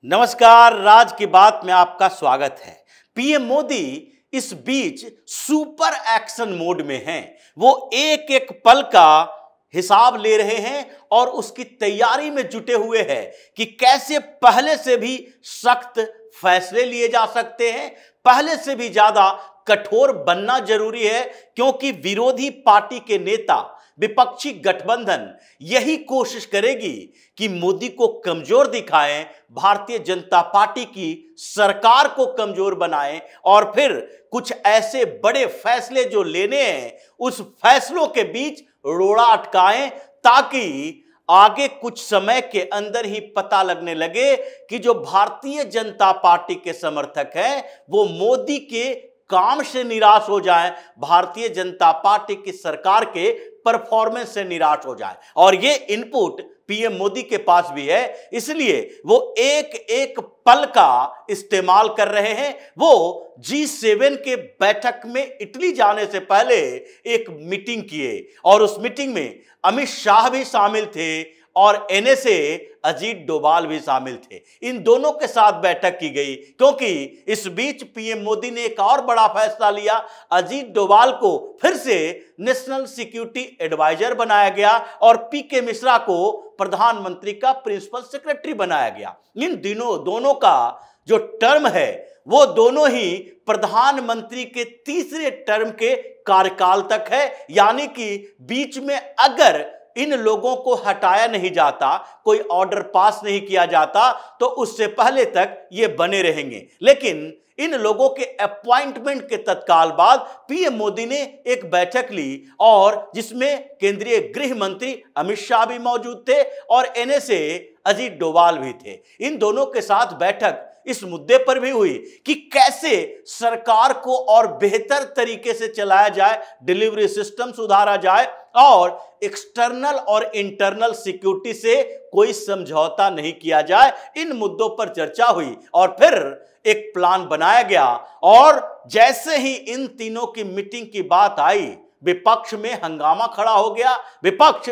नमस्कार, राज की बात में आपका स्वागत है। पीएम मोदी इस बीच सुपर एक्शन मोड में हैं। वो एक एक पल का हिसाब ले रहे हैं और उसकी तैयारी में जुटे हुए हैं कि कैसे पहले से भी सख्त फैसले लिए जा सकते हैं, पहले से भी ज्यादा कठोर बनना जरूरी है, क्योंकि विरोधी पार्टी के नेता, विपक्षी गठबंधन यही कोशिश करेगी कि मोदी को कमजोर दिखाएं, भारतीय जनता पार्टी की सरकार को कमजोर बनाएं और फिर कुछ ऐसे बड़े फैसले जो लेने हैं उस फैसलों के बीच रोड़ा अटकाएं, ताकि आगे कुछ समय के अंदर ही पता लगने लगे कि जो भारतीय जनता पार्टी के समर्थक हैं वो मोदी के काम से निराश हो जाएं, भारतीय जनता पार्टी की सरकार के परफॉर्मेंस से निराश हो जाए। और ये इनपुट पीएम मोदी के पास भी है, इसलिए वो एक एक पल का इस्तेमाल कर रहे हैं। वो G7 के बैठक में इटली जाने से पहले एक मीटिंग किए और उस मीटिंग में अमित शाह भी शामिल थे और एनएसए अजीत डोभाल भी शामिल थे। इन दोनों के साथ बैठक की गई, क्योंकि इस बीच पीएम मोदी ने एक और बड़ा फैसला लिया। अजीत डोभाल को फिर से नेशनल सिक्योरिटी एडवाइजर बनाया गया और पीके मिश्रा को प्रधानमंत्री का प्रिंसिपल सेक्रेटरी बनाया गया। इन दोनों का जो टर्म है वो दोनों ही प्रधानमंत्री के तीसरे टर्म के कार्यकाल तक है, यानी कि बीच में अगर इन लोगों को हटाया नहीं जाता, कोई ऑर्डर पास नहीं किया जाता, तो उससे पहले तक ये बने रहेंगे। लेकिन इन लोगों के अपॉइंटमेंट के तत्काल बाद पीएम मोदी ने एक बैठक ली और जिसमें केंद्रीय गृह मंत्री अमित शाह भी मौजूद थे और एनएसए अजीत डोभाल भी थे। इन दोनों के साथ बैठक इस मुद्दे पर भी हुई कि कैसे सरकार को और बेहतर तरीके से चलाया जाए, डिलीवरी सिस्टम सुधारा जाए और एक्सटर्नल और इंटरनल सिक्योरिटी से कोई समझौता नहीं किया जाए। इन मुद्दों पर चर्चा हुई और फिर एक प्लान बनाया गया। और जैसे ही इन तीनों की मीटिंग की बात आई, विपक्ष में हंगामा खड़ा हो गया। विपक्ष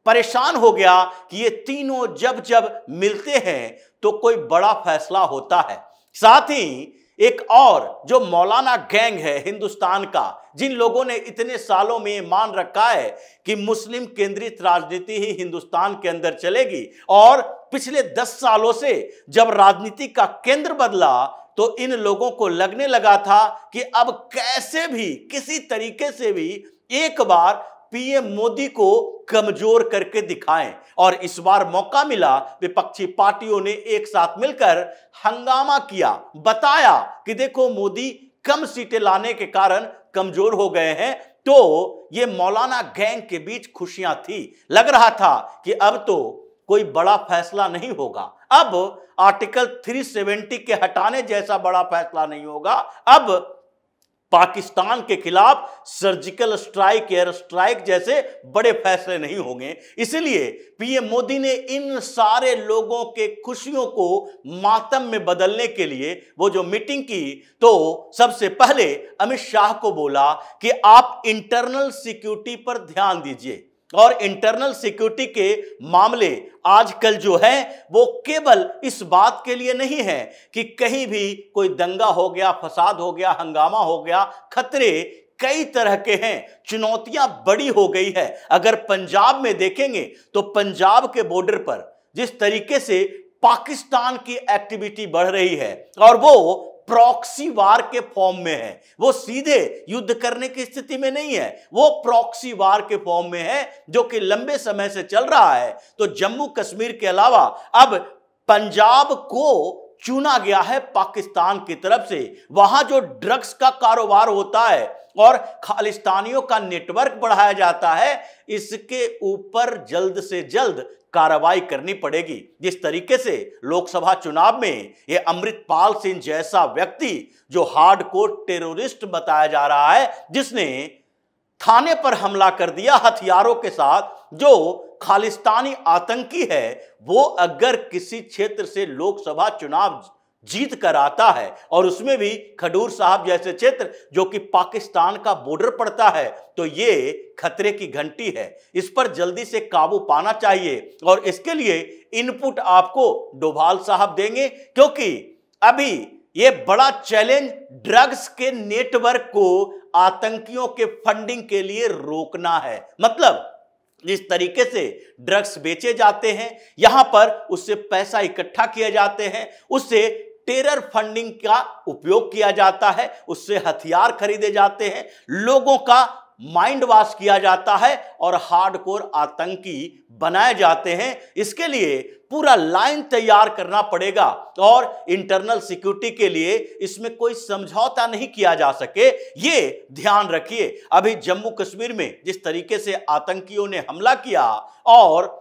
परेशान हो गया कि ये तीनों जब जब मिलते हैं तो कोई बड़ा फैसला होता है। साथ ही एक और जो मौलाना गैंग है हिंदुस्तान का, जिन लोगों ने इतने सालों में मान रखा है कि मुस्लिम केंद्रित राजनीति ही हिंदुस्तान के अंदर चलेगी, और पिछले 10 सालों से जब राजनीति का केंद्र बदला तो इन लोगों को लगने लगा था कि अब कैसे भी किसी तरीके से भी एक बार पीएम मोदी को कमजोर करके दिखाएं। और इस बार मौका मिला, विपक्षी पार्टियों ने एक साथ मिलकर हंगामा किया, बताया कि देखो मोदी कम सीटें लाने के कारण कमजोर हो गए हैं। तो ये मौलाना गैंग के बीच खुशियां थी। लग रहा था कि अब तो कोई बड़ा फैसला नहीं होगा, अब आर्टिकल 370 के हटाने जैसा बड़ा फैसला नहीं होगा, अब पाकिस्तान के खिलाफ सर्जिकल स्ट्राइक, एयर स्ट्राइक जैसे बड़े फैसले नहीं होंगे। इसलिए पीएम मोदी ने इन सारे लोगों के खुशियों को मातम में बदलने के लिए वो जो मीटिंग की, तो सबसे पहले अमित शाह को बोला कि आप इंटरनल सिक्योरिटी पर ध्यान दीजिए। और इंटरनल सिक्योरिटी के मामले आजकल जो है वो केवल इस बात के लिए नहीं है कि कहीं भी कोई दंगा हो गया, फसाद हो गया, हंगामा हो गया। खतरे कई तरह के हैं, चुनौतियां बड़ी हो गई है। अगर पंजाब में देखेंगे तो पंजाब के बॉर्डर पर जिस तरीके से पाकिस्तान की एक्टिविटी बढ़ रही है और वो प्रॉक्सी वार के फॉर्म में है, वो सीधे युद्ध करने की स्थिति में नहीं है, वो प्रॉक्सी वार के फॉर्म में है जो कि लंबे समय से चल रहा है। तो जम्मू कश्मीर के अलावा अब पंजाब को चुना गया है पाकिस्तान की तरफ से। वहां जो ड्रग्स का कारोबार होता है और खालिस्तानियों का नेटवर्क बढ़ाया जाता है, इसके ऊपर जल्द से जल्द कार्रवाई करनी पड़ेगी। जिस तरीके से लोकसभा चुनाव में ये अमृतपाल सिंह जैसा व्यक्ति जो हार्डकोर टेररिस्ट बताया जा रहा है, जिसने थाने पर हमला कर दिया हथियारों के साथ, जो खालिस्तानी आतंकी है, वो अगर किसी क्षेत्र से लोकसभा चुनाव जीत कर आता है, और उसमें भी खडूर साहब जैसे क्षेत्र जो कि पाकिस्तान का बॉर्डर पड़ता है, तो ये खतरे की घंटी है। इस पर जल्दी से काबू पाना चाहिए, और इसके लिए इनपुट आपको डोभाल साहब देंगे, क्योंकि अभी ये बड़ा चैलेंज ड्रग्स के नेटवर्क को आतंकियों के फंडिंग के लिए रोकना है। मतलब जिस तरीके से ड्रग्स बेचे जाते हैं, यहां पर उससे पैसा इकट्ठा किए जाते हैं, उससे टेरर फंडिंग का उपयोग किया जाता है, उससे हथियार खरीदे जाते हैं, लोगों का माइंड वॉश किया जाता है और हार्डकोर आतंकी बनाए जाते हैं। इसके लिए पूरा लाइन तैयार करना पड़ेगा, और इंटरनल सिक्योरिटी के लिए इसमें कोई समझौता नहीं किया जा सके, ये ध्यान रखिए। अभी जम्मू कश्मीर में जिस तरीके से आतंकियों ने हमला किया और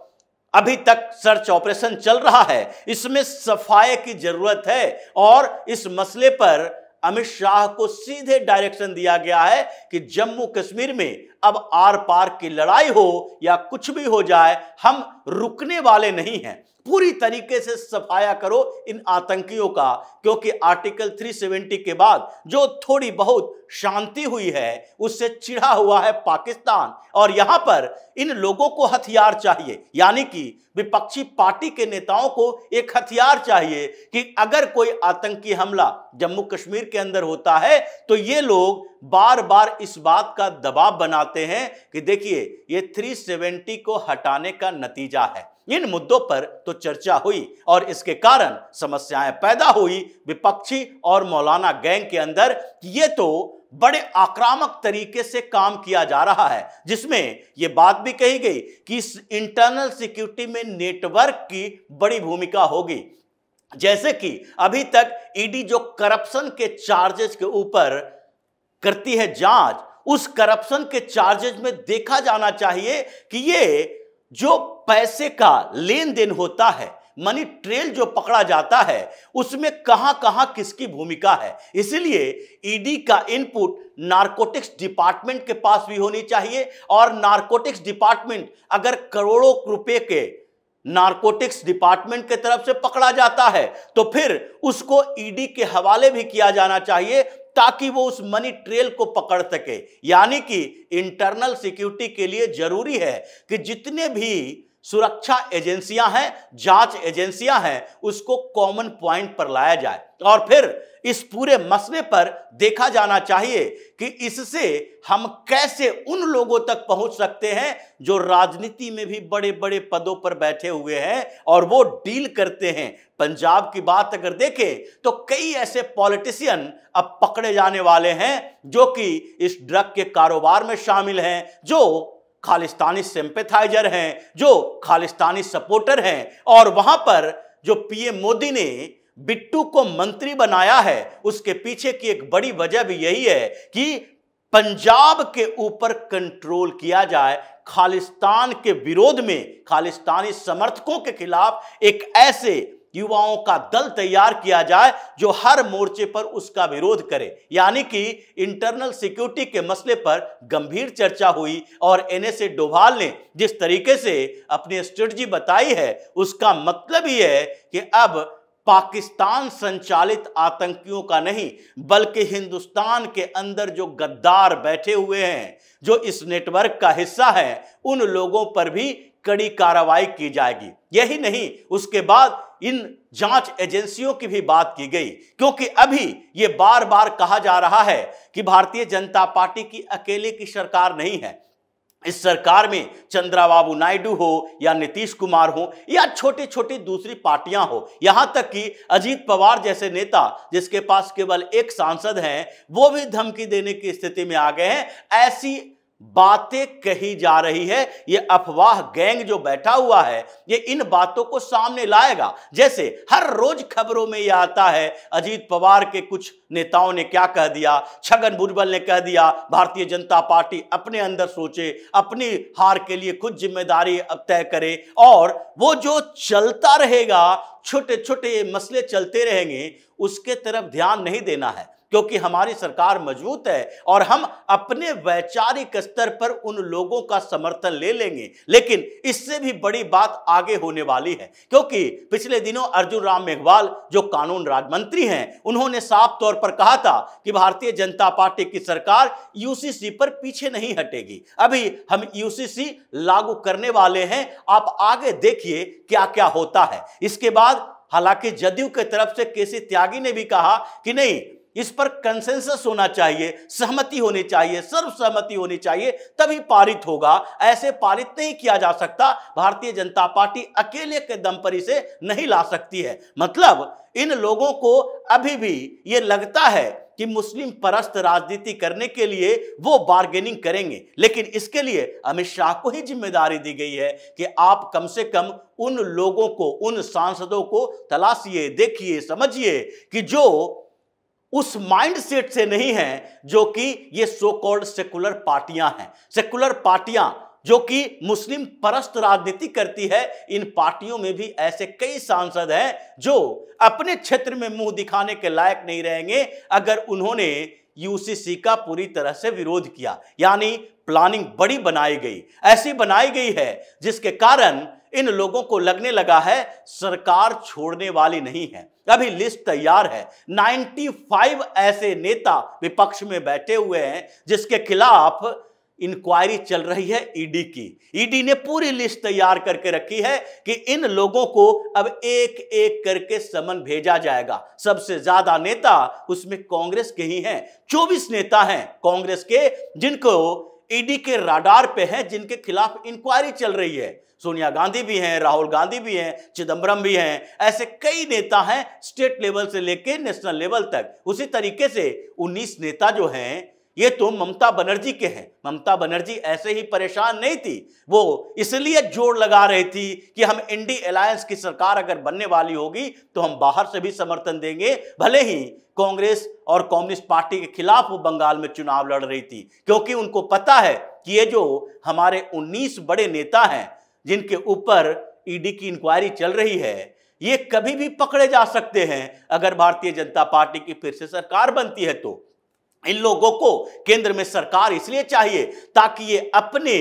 अभी तक सर्च ऑपरेशन चल रहा है, इसमें सफाई की जरूरत है, और इस मसले पर अमित शाह को सीधे डायरेक्शन दिया गया है कि जम्मू कश्मीर में अब आर पार की लड़ाई हो या कुछ भी हो जाए, हम रुकने वाले नहीं हैं। पूरी तरीके से सफाया करो इन आतंकियों का, क्योंकि आर्टिकल 370 के बाद जो थोड़ी बहुत शांति हुई है उससे चिढ़ा हुआ है पाकिस्तान, और यहां पर इन लोगों को हथियार चाहिए, यानी कि विपक्षी पार्टी के नेताओं को एक हथियार चाहिए कि अगर कोई आतंकी हमला जम्मू कश्मीर के अंदर होता है तो ये लोग बार बार इस बात का दबाव बनाते हैं कि देखिए ये 370 को हटाने का नतीजा है। इन मुद्दों पर तो चर्चा हुई और इसके कारण समस्याएं पैदा हुई विपक्षी और मौलाना गैंग के अंदर कि ये तो बड़े आक्रामक तरीके से काम किया जा रहा है, जिसमें यह बात भी कही गई कि इस इंटरनल सिक्योरिटी में नेटवर्क की बड़ी भूमिका होगी। जैसे कि अभी तक ईडी जो करप्शन के चार्जेस के ऊपर करती है जांच, उस करप्शन के चार्जेस में देखा जाना चाहिए कि ये जो पैसे का लेन देन होता है, मनी ट्रेल जो पकड़ा जाता है, उसमें कहां कहां किसकी भूमिका है। इसलिए ईडी का इनपुट नारकोटिक्स डिपार्टमेंट के पास भी होनी चाहिए, और नारकोटिक्स डिपार्टमेंट अगर करोड़ों रुपए के नारकोटिक्स डिपार्टमेंट के तरफ से पकड़ा जाता है तो फिर उसको ईडी के हवाले भी किया जाना चाहिए, ताकि वो उस मनी ट्रेल को पकड़ सके। यानी कि इंटरनल सिक्योरिटी के लिए जरूरी है कि जितने भी सुरक्षा एजेंसियां हैं, जांच एजेंसियां हैं, उसको कॉमन पॉइंट पर लाया जाए, और फिर इस पूरे मसले पर देखा जाना चाहिए कि इससे हम कैसे उन लोगों तक पहुंच सकते हैं जो राजनीति में भी बड़े बड़े पदों पर बैठे हुए हैं और वो डील करते हैं। पंजाब की बात अगर देखें तो कई ऐसे पॉलिटिशियन अब पकड़े जाने वाले हैं जो कि इस ड्रग के कारोबार में शामिल हैं, जो खालिस्तानी सिंपैथाइजर हैं, जो खालिस्तानी सपोर्टर हैं, और वहां पर जो पीएम मोदी ने बिट्टू को मंत्री बनाया है, उसके पीछे की एक बड़ी वजह भी यही है कि पंजाब के ऊपर कंट्रोल किया जाए, खालिस्तान के विरोध में, खालिस्तानी समर्थकों के खिलाफ एक ऐसे युवाओं का दल तैयार किया जाए जो हर मोर्चे पर उसका विरोध करे। यानी कि इंटरनल सिक्योरिटी के मसले पर गंभीर चर्चा हुई, और एनएसए डोभाल ने जिस तरीके से अपनी स्ट्रेटजी बताई है, उसका मतलब ही है कि अब पाकिस्तान संचालित आतंकियों का नहीं, बल्कि हिंदुस्तान के अंदर जो गद्दार बैठे हुए हैं, जो इस नेटवर्क का हिस्सा है, उन लोगों पर भी कड़ी कार्रवाई की जाएगी। यही नहीं, उसके बाद इन जांच एजेंसियों की भी बात की गई, क्योंकि अभी ये बार बार कहा जा रहा है कि भारतीय जनता पार्टी की अकेले की सरकार नहीं है। इस सरकार में चंद्रबाबू नायडू हो या नीतीश कुमार हो या छोटी छोटी दूसरी पार्टियां हो, यहां तक कि अजीत पवार जैसे नेता जिसके पास केवल एक सांसद हैं, वो भी धमकी देने की स्थिति में आ गए हैं। ऐसी बातें कही जा रही है, ये अफवाह गैंग जो बैठा हुआ है ये इन बातों को सामने लाएगा। जैसे हर रोज खबरों में यह आता है अजीत पवार के कुछ नेताओं ने क्या कह दिया, छगन भुजबल ने कह दिया भारतीय जनता पार्टी अपने अंदर सोचे, अपनी हार के लिए खुद जिम्मेदारी अब तय करे, और वो जो चलता रहेगा, छोटे छोटे मसले चलते रहेंगे, उसके तरफ ध्यान नहीं देना है, क्योंकि हमारी सरकार मजबूत है और हम अपने वैचारिक स्तर पर उन लोगों का समर्थन ले लेंगे। लेकिन इससे भी बड़ी बात आगे होने वाली है, क्योंकि पिछले दिनों अर्जुन राम मेघवाल जो कानून राज्य मंत्री हैं, उन्होंने साफ तौर पर कहा था कि भारतीय जनता पार्टी की सरकार यूसीसी पर पीछे नहीं हटेगी। अभी हम यूसीसी लागू करने वाले हैं, आप आगे देखिए क्या क्या होता है। इसके बाद हालांकि जदयू की तरफ से केसी त्यागी ने भी कहा कि नहीं, इस पर कंसेंसस होना चाहिए, सहमति होनी चाहिए, सर्वसहमति होनी चाहिए, तभी पारित होगा। ऐसे पारित नहीं किया जा सकता। भारतीय जनता पार्टी अकेले के दम पर इसे नहीं ला सकती है। मतलब इन लोगों को अभी भी ये लगता है कि मुस्लिम परस्त राजनीति करने के लिए वो बार्गेनिंग करेंगे, लेकिन इसके लिए अमित शाह को ही जिम्मेदारी दी गई है कि आप कम से कम उन लोगों को, उन सांसदों को तलाशिए, देखिए, समझिए कि जो उस माइंडसेट से नहीं है जो कि ये सो कॉल्ड सेकुलर पार्टियां हैं। सेकुलर पार्टियां जो कि मुस्लिम परस्त राजनीति करती है, इन पार्टियों में भी ऐसे कई सांसद हैं जो अपने क्षेत्र में मुंह दिखाने के लायक नहीं रहेंगे अगर उन्होंने यूसीसी का पूरी तरह से विरोध किया। यानी प्लानिंग बड़ी बनाई गई, ऐसी बनाई गई है जिसके कारण इन लोगों को लगने लगा है सरकार छोड़ने वाली नहीं है। अभी लिस्ट तैयार है, 95 ऐसे नेता विपक्ष में बैठे हुए हैं जिसके खिलाफ इंक्वायरी चल रही है ईडी की। ईडी ने पूरी लिस्ट तैयार करके रखी है कि इन लोगों को अब एक एक करके समन भेजा जाएगा। सबसे ज्यादा नेता उसमें कांग्रेस के ही हैं, 24 नेता हैं कांग्रेस के जिनको ईडी के राडार पे हैं, जिनके खिलाफ इंक्वायरी चल रही है। सोनिया गांधी भी हैं, राहुल गांधी भी हैं, चिदंबरम भी हैं, ऐसे कई नेता हैं स्टेट लेवल से लेके नेशनल लेवल तक। उसी तरीके से 19 नेता जो हैं ये तो ममता बनर्जी के हैं। ममता बनर्जी ऐसे ही परेशान नहीं थी, वो इसलिए जोर लगा रही थी कि हम इंडी अलायंस की सरकार अगर बनने वाली होगी तो हम बाहर से भी समर्थन देंगे। भले ही कांग्रेस और कम्युनिस्ट पार्टी के खिलाफ वो बंगाल में चुनाव लड़ रही थी, क्योंकि उनको पता है कि ये जो हमारे 19 बड़े नेता हैं जिनके ऊपर ईडी की इंक्वायरी चल रही है, ये कभी भी पकड़े जा सकते हैं। अगर भारतीय जनता पार्टी की फिर से सरकार बनती है तो इन लोगों को केंद्र में सरकार इसलिए चाहिए ताकि ये अपने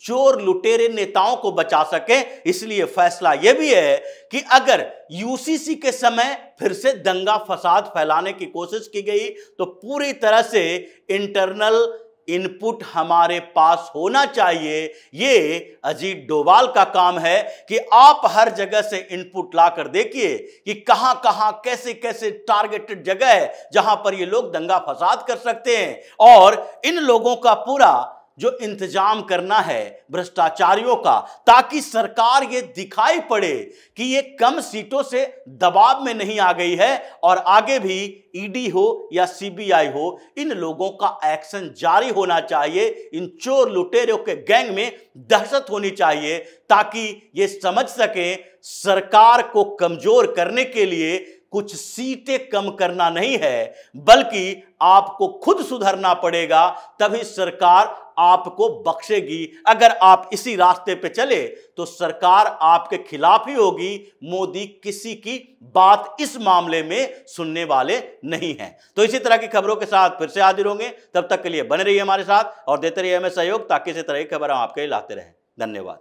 चोर लुटेरे नेताओं को बचा सके। इसलिए फैसला यह भी है कि अगर यूसीसी के समय फिर से दंगा फसाद फैलाने की कोशिश की गई तो पूरी तरह से इंटरनल इनपुट हमारे पास होना चाहिए। ये अजीत डोभाल का काम है कि आप हर जगह से इनपुट लाकर देखिए कि कहां कहां कैसे कैसे टारगेटेड जगह है जहां पर ये लोग दंगा फसाद कर सकते हैं। और इन लोगों का पूरा जो इंतजाम करना है भ्रष्टाचारियों का, ताकि सरकार ये दिखाई पड़े कि ये कम सीटों से दबाव में नहीं आ गई है और आगे भी ईडी हो या सीबीआई हो, इन लोगों का एक्शन जारी होना चाहिए। इन चोर लुटेरों के गैंग में दहशत होनी चाहिए ताकि ये समझ सके सरकार को कमजोर करने के लिए कुछ सीटें कम करना नहीं है, बल्कि आपको खुद सुधरना पड़ेगा, तभी सरकार आपको बख्शेगी। अगर आप इसी रास्ते पे चले तो सरकार आपके खिलाफ ही होगी। मोदी किसी की बात इस मामले में सुनने वाले नहीं हैं। तो इसी तरह की खबरों के साथ फिर से हाजिर होंगे, तब तक के लिए बने रहिए हमारे साथ और देते रहिए हमें सहयोग ताकि इसी तरह की खबर हम आपके लिए लाते रहें। धन्यवाद।